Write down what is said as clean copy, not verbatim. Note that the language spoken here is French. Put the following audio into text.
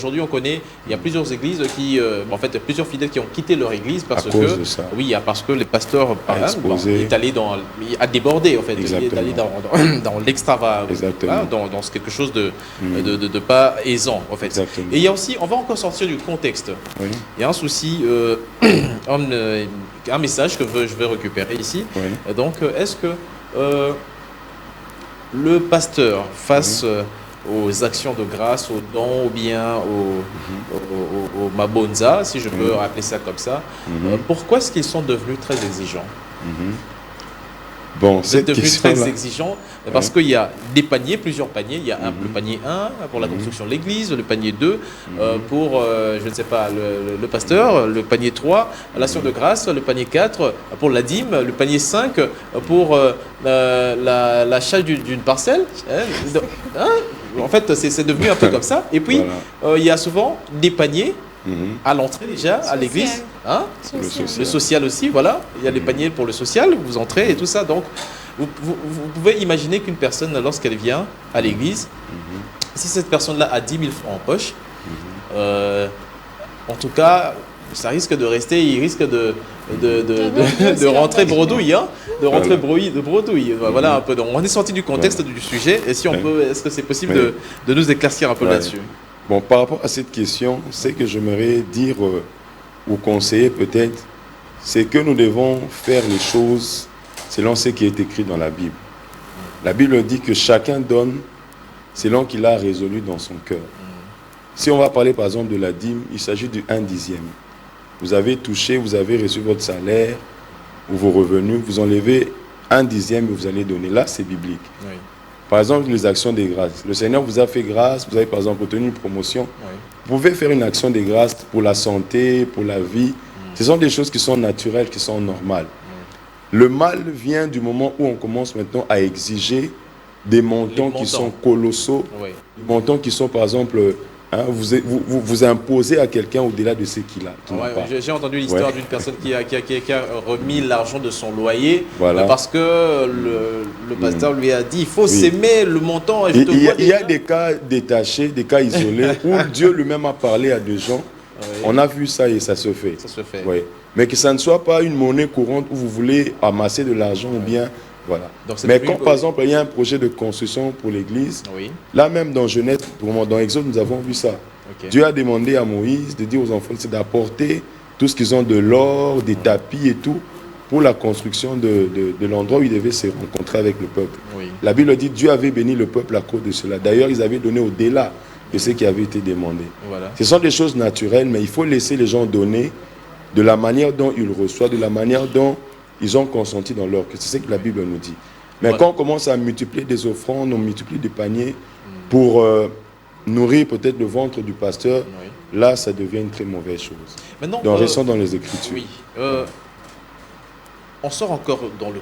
Aujourd'hui, on connaît, il y a plusieurs églises qui, en fait, plusieurs fidèles qui ont quitté leur église parce À cause de ça. oui, parce que le pasteur, par exemple, il est allé il a débordé, en fait. Exactement. Il est allé dans l'extravagance, dans quelque chose de pas aisant, en fait. Exactement. Et il y a aussi, on va encore sortir du contexte. Oui. Il y a un souci, un message que je vais récupérer ici. Oui. Donc, est-ce que le pasteur, face aux actions de grâce, aux dons ou bien au mabonza, si je peux appeler ça comme ça, pourquoi est-ce qu'ils sont devenus très exigeants? Bon, Vous êtes devenus très exigeants parce qu'il y a des paniers, plusieurs paniers. Il y a le panier 1 pour la construction de l'église, le panier 2 pour, je ne sais pas, le pasteur, le panier 3, l'action de grâce, le panier 4 pour la dîme, le panier 5 pour l'achat d'une parcelle. En fait, c'est devenu un peu comme ça. Et puis, il y a souvent des paniers à l'entrée déjà, à l'église. Le social aussi, voilà. Il y a les paniers pour le social, vous entrez et tout ça. Donc, vous pouvez imaginer qu'une personne, lorsqu'elle vient à l'église, si cette personne-là a 10 000 francs en poche, en tout cas, ça risque de rester, il risque de rentrer bredouille, de rentrer bredouille. Voilà un peu. Donc, on est sorti du contexte du sujet. Et si on peut, est-ce que c'est possible de nous éclaircir un peu là-dessus? Bon, par rapport à cette question, ce que j'aimerais dire ou conseiller peut-être, c'est que nous devons faire les choses selon ce qui est écrit dans la Bible. La Bible dit que chacun donne selon qu'il a résolu dans son cœur. Si on va parler par exemple de la dîme, il s'agit du 1/10. Vous avez touché, vous avez reçu votre salaire ou vos revenus, vous enlevez 1/10 et vous allez donner. Là, c'est biblique. Oui. Par exemple, les actions de grâce. Le Seigneur vous a fait grâce, vous avez par exemple obtenu une promotion. Oui. Vous pouvez faire une action de grâce pour la santé, pour la vie. Ce sont des choses qui sont naturelles, qui sont normales. Le mal vient du moment où on commence maintenant à exiger des montants qui sont colossaux, des montants qui sont par exemple, vous imposez à quelqu'un au-delà de ce qu'il a. J'ai entendu l'histoire d'une personne qui a remis l'argent de son loyer parce que le pasteur lui a dit il faut s'aimer le montant. Il y a des cas détachés, des cas isolés où Dieu lui-même a parlé à des gens. On a vu ça et ça se fait. Ça se fait. Mais que ça ne soit pas une monnaie courante où vous voulez amasser de l'argent ou bien... Voilà. Donc, mais quand par exemple il y a un projet de construction pour l'église, là même dans Genèse, dans Exode, nous avons vu ça. Dieu a demandé à Moïse de dire aux enfants d'apporter tout ce qu'ils ont de l'or, des tapis et tout, pour la construction de l'endroit où ils devaient se rencontrer avec le peuple. La Bible dit Dieu avait béni le peuple à cause de cela. D'ailleurs, ils avaient donné au-delà de ce qui avait été demandé. Ce sont des choses naturelles, mais il faut laisser les gens donner de la manière dont ils reçoivent, de la manière dont ils ont consenti dans leur cœur. C'est ce que la Bible nous dit. Mais quand on commence à multiplier des offrandes, on multiplie des paniers pour nourrir peut-être le ventre du pasteur, là, ça devient une très mauvaise chose. Maintenant, donc, restons dans les Écritures. On sort encore dans le